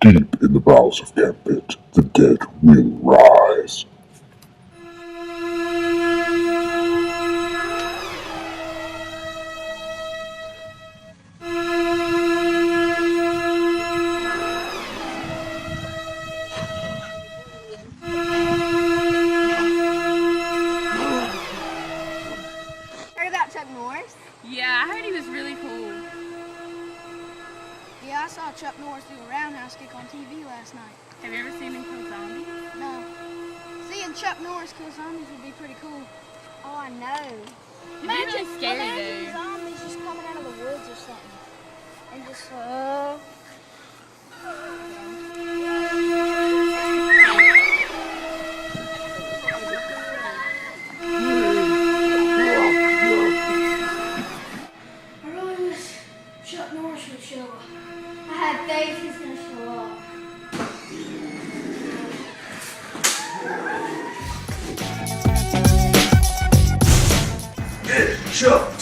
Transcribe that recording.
Deep in the bowels of Gambit, the dead will rise. Heard about Chuck Norris? Yeah, I heard he was really cool. Yeah, I saw Chuck Norris do a roundhouse kick on TV last night. Have you ever seen him kill zombies? No. Seeing Chuck Norris kill zombies would be pretty cool. Oh, I know. It'd be really scary, imagine though. zombies just coming out of the woods or something. And just, I really wish Chuck Norris would show up. I had faith he's gonna show up. Hey, Chuck,